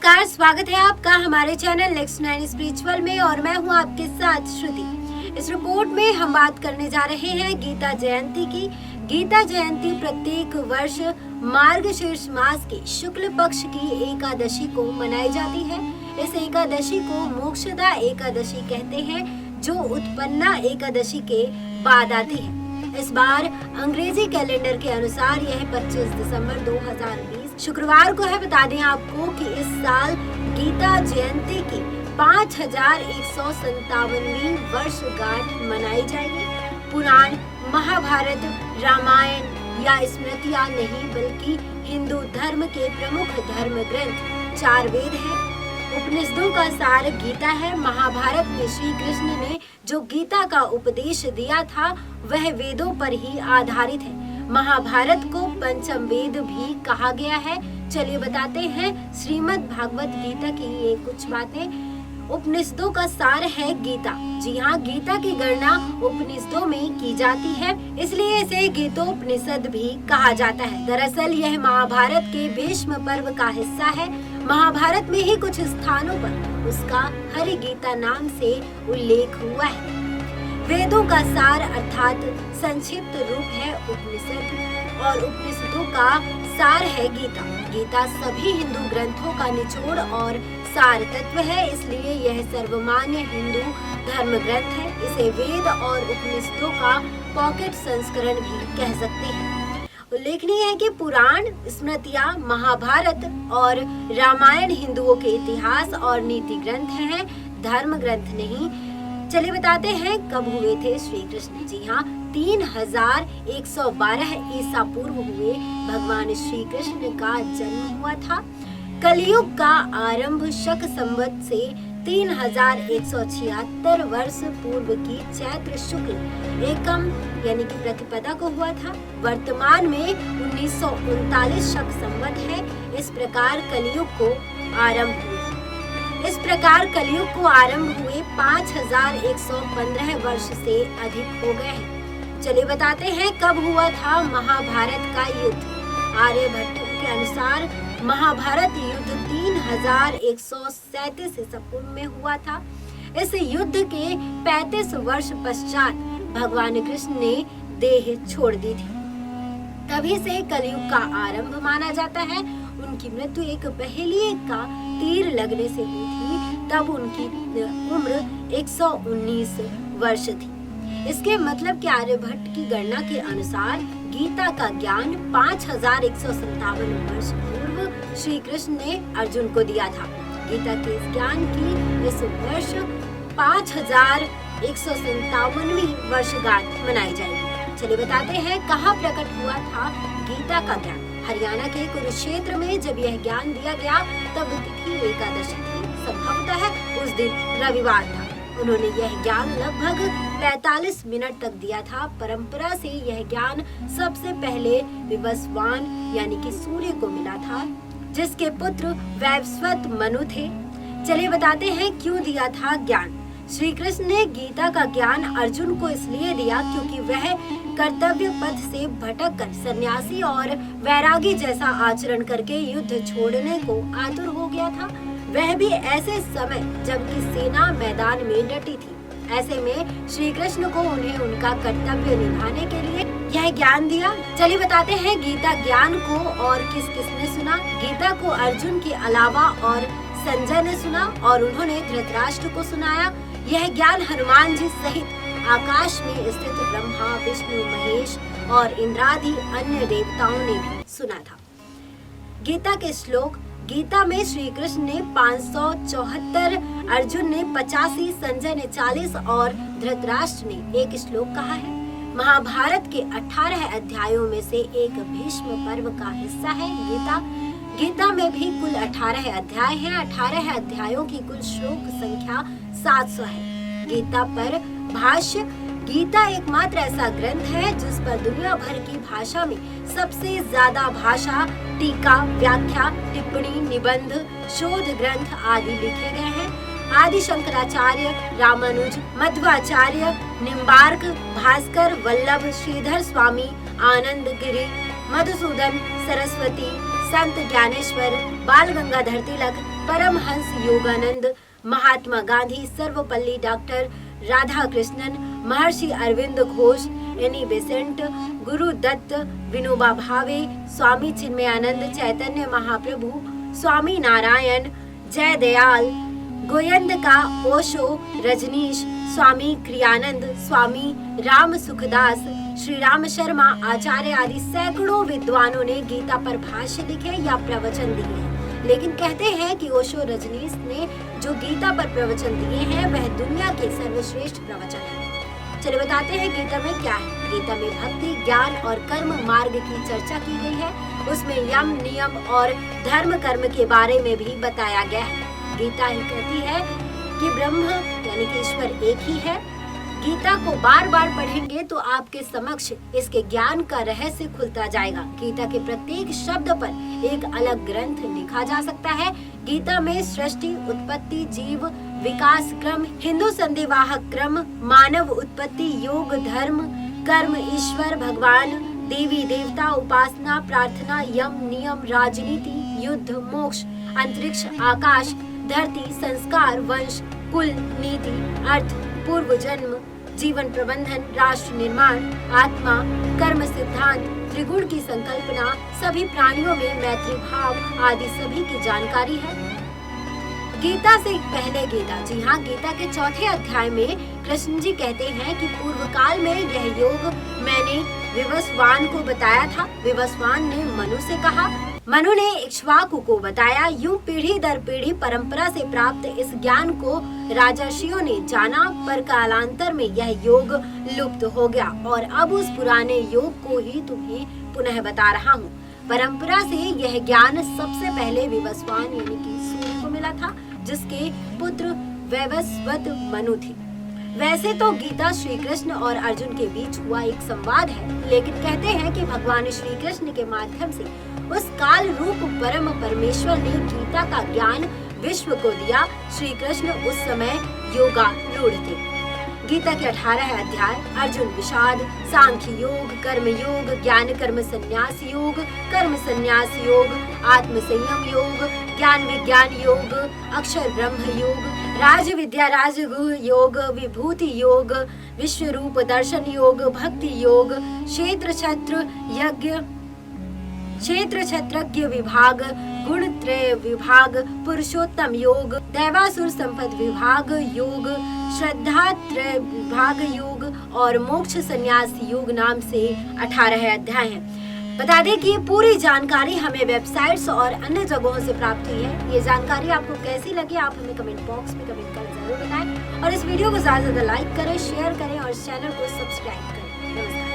नमस्कार, स्वागत है आपका हमारे चैनल नेक्स्ट 9 स्पिरिचुअल में और मैं हूं आपके साथ श्रुति। इस रिपोर्ट में हम बात करने जा रहे हैं गीता जयंती की। गीता जयंती प्रत्येक वर्ष मार्गशीर्ष मास की शुक्ल पक्ष की एकादशी को मनाई जाती है। इस एकादशी को मोक्षदा एकादशी कहते हैं, जो उत्पन्ना एकादशी के बाद आती है। इस बार अंग्रेजी कैलेंडर के अनुसार यह 25 दिसंबर 2020 शुक्रवार को है। बता दें आपको कि इस साल गीता जयंती की 5157वीं वर्षगांठ मनाई जाएगी। पुराण, महाभारत, रामायण या स्मृतियां नहीं, बल्कि हिंदू धर्म के प्रमुख धर्म ग्रंथ 4 वेद हैं। उपनिषदों का सार गीता है। महाभारत में श्री कृष्ण ने जो गीता का उपदेश दिया था वह वेदों पर ही आधारित है। महाभारत को पंचम वेद भी कहा गया है। चलिए बताते हैं श्रीमद् भागवत गीता की ये कुछ बातें। उपनिषदों का सार है गीता। जी हाँ, गीता की गणना उपनिषदों में की जाती है, इसलिए इसे गीतोपनिषद भी कहा जाता है। दरअसल यह महाभारत के भीष्म पर्व का हिस्सा है। महाभारत में ही कुछ स्थानों पर उसका हरि गीता नाम से उल्लेख हुआ है। वेदों का सार अर्थात संक्षिप्त रूप है उपनिषद और उपनिषदों का सार है गीता। गीता सभी हिंदू ग्रंथों का निचोड़ और सार तत्व है, इसलिए यह सर्वमान्य हिंदू धर्म ग्रंथ है। इसे वेद और उपनिषदों का पॉकेट संस्करण भी कह सकते हैं। उल्लेखनीय है कि पुराण, स्मृतियां, महाभारत और रामायण हिंदुओं के इतिहास और नीति ग्रंथ हैं, धर्म ग्रंथ नहीं। चलिए बताते हैं कब हुए थे श्री कृष्ण। जी हाँ, 3112 ईसा पूर्व हुए भगवान श्री कृष्ण का जन्म हुआ था। कलयुग का आरंभ शक संवत से 3176 वर्ष पूर्व की चैत्र शुक्ल एकम यानी कि प्रतिपदा को हुआ था। वर्तमान में 1939 शक संवत है। इस प्रकार कलयुग को आरंभ हुए 5115 वर्ष से अधिक हो गए हैं। चलिए बताते हैं कब हुआ था महाभारत का युद्ध। आर्यभट्ट के अनुसार महाभारत युद्ध 3137 ईसा पूर्व में हुआ था। इस युद्ध के 35 वर्ष पश्चात भगवान कृष्ण ने देह छोड़ दी थी। तभी से कलयुग का आरंभ माना जाता है। उनकी मृत्यु एक पहेलिये का तीर लगने से हुई थी। तब उनकी उम्र 119 वर्ष थी। इसके मतलब कि आर्यभट्ट की गणना के अनुसार गीता का ज्ञान 5157 वर्ष पूर्व श्री कृष्ण ने अर्जुन को दिया था। गीता के इस ज्ञान की इस वर्ष 5157वीं वर्षगांठ मनाई जाएगी। चलिए बताते हैं कहाँ प्रकट हुआ था गीता का ज्ञान। हरियाणा के कुरुक्षेत्र में जब यह ज्ञान दिया गया तब तिथि एकादशी थी। संभवतः उस दिन रविवार था। उन्होंने यह ज्ञान लगभग 45 मिनट तक दिया था। परंपरा से यह ज्ञान सबसे पहले विवस्वान यानी कि सूर्य को मिला था, जिसके पुत्र वैवस्वत मनु थे। चलिए बताते हैं क्यों दिया था ज्ञान। श्री कृष्ण ने गीता का ज्ञान अर्जुन को इसलिए दिया क्योंकि वह कर्तव्य पथ से भटककर सन्यासी और वैरागी जैसा आचरण करके युद्ध छोड़ने को आतुर हो गया था। वह भी ऐसे समय जबकि सेना मैदान में डटी थी। ऐसे में श्री कृष्ण को उन्हें उनका कर्तव्य निभाने के लिए यह ज्ञान दिया। चलिए बताते हैं गीता ज्ञान को और किस किसने सुना। गीता को अर्जुन के अलावा और संजय ने सुना और उन्होंने धृतराष्ट्र को सुनाया। यह ज्ञान हनुमान जी सहित आकाश में स्थित ब्रह्मा, विष्णु, महेश और इंद्रादि अन्य देवताओं ने भी सुना था। गीता के श्लोक। गीता में श्री कृष्ण ने 574, अर्जुन ने 85, संजय ने 40 और धृतराष्ट्र ने 1 श्लोक कहा है। महाभारत के 18 अध्यायों में से एक भीष्म पर्व का हिस्सा है गीता। गीता में भी कुल 18 अध्याय हैं। 18 अध्यायों की कुल श्लोक संख्या 700 है। गीता पर भाष्य। गीता एकमात्र ऐसा ग्रंथ है जिस पर दुनिया भर की भाषा में सबसे ज्यादा भाषा, टीका, व्याख्या, टिप्पणी, निबंध, शोध ग्रंथ आदि लिखे गए हैं। आदि शंकराचार्य, रामानुज, मध्वाचार्य, निम्बार्क, भास्कर, वल्लभ, श्रीधर स्वामी, आनंद गिरी, मधुसूदन सरस्वती, संत ज्ञानेश्वर, बाल गंगाधर तिलक, परमहंस योगानंद, महात्मा गांधी, सर्वपल्ली डॉक्टर राधा कृष्णन, महर्षि अरविंद घोष, एनी बेसेंट, गुरु दत्त, विनोबा भावे, स्वामी चिन्मयानंद, चैतन्य महाप्रभु, स्वामी नारायण, जय दयाल, गोयंदका, ओशो, रजनीश, स्वामी क्रियानंद, स्वामी राम सुखदास, श्री राम शर्मा, आचार्य आदि सैकड़ों विद्वानों ने गीता पर भाष्य लिखे या प्रवचन दिए हैं। लेकिन कहते हैं कि ओशो रजनीश ने जो गीता पर प्रवचन दिए हैं वह दुनिया के सर्वश्रेष्ठ प्रवचन है। चलिए बताते हैं गीता में क्या है। गीता में भक्ति, ज्ञान और कर्म मार्ग की चर्चा की गई है। उसमें यम, नियम और धर्म कर्म के बारे में भी बताया गया है। गीता ही कहती है कि ब्रह्म यानी कि ईश्वर एक ही है। गीता को बार बार पढ़ेंगे तो आपके समक्ष इसके ज्ञान का रहस्य खुलता जाएगा। गीता के प्रत्येक शब्द पर एक अलग ग्रंथ लिखा जा सकता है। गीता में सृष्टि, उत्पत्ति, जीव, विकास क्रम, हिंदू संधिवाहक क्रम, मानव उत्पत्ति, योग, धर्म, कर्म, ईश्वर, भगवान, देवी देवता, उपासना, प्रार्थना, यम, नियम, राजनीति, युद्ध, मोक्ष, अंतरिक्ष, आकाश, धरती, संस्कार, वंश, कुल, नीति, अर्थ, पूर्व जन्म, जीवन प्रबंधन, राष्ट्र निर्माण, आत्मा, कर्म सिद्धांत, त्रिगुण की संकल्पना, सभी प्राणियों में मैत्री भाव आदि सभी की जानकारी है। गीता से पहले गीता, जी हाँ, गीता के चौथे अध्याय में कृष्ण जी कहते हैं कि पूर्व काल में यह योग मैंने विवस्वान को बताया था। विवस्वान ने मनु से कहा, मनु ने इक्ष्वाकु को बताया। यूं पीढ़ी दर पीढ़ी परंपरा से प्राप्त इस ज्ञान को राजर्षियों ने जाना, पर कालांतर में यह योग लुप्त हो गया और अब उस पुराने योग को ही तुम्हें पुनः बता रहा हूँ। परंपरा से यह ज्ञान सबसे पहले विवस्वान यानी कि सूर्य को मिला था, जिसके पुत्र वैवस्वत मनु थे। वैसे तो गीता श्री कृष्ण और अर्जुन के बीच हुआ एक संवाद है, लेकिन कहते हैं कि भगवान श्री कृष्ण के माध्यम से उस काल रूप परम परमेश्वर ने गीता का ज्ञान विश्व को दिया। श्री कृष्ण उस समय योगारूढ़ थे। गीता के 18 अध्याय अर्जुन विषाद, सांख्य योग, कर्म योग, ज्ञान कर्म संन्यास योग, कर्म संन्यास योग, आत्म संयम योग, ज्ञान विज्ञान योग, अक्षर ब्रह्म योग, राज विद्या राजगुह योग, विभूति योग, विश्व रूप दर्शन योग, भक्ति योग, क्षेत्र क्षत्रज्ञ विभाग, गुण त्रय विभाग, पुरुषोत्तम योग, दैवासुर संपद विभाग योग, श्रद्धा त्रय विभाग योग और मोक्ष संन्यास योग नाम से 18 अध्याय हैं। बता दें कि ये पूरी जानकारी हमें वेबसाइट्स और अन्य जगहों से प्राप्त हुई है। ये जानकारी आपको कैसी लगी आप हमें कमेंट बॉक्स में कमेंट कर जरूर बताएं और इस वीडियो को ज्यादा से ज्यादा लाइक करें, शेयर करें और चैनल को सब्सक्राइब करें। नमस्कार।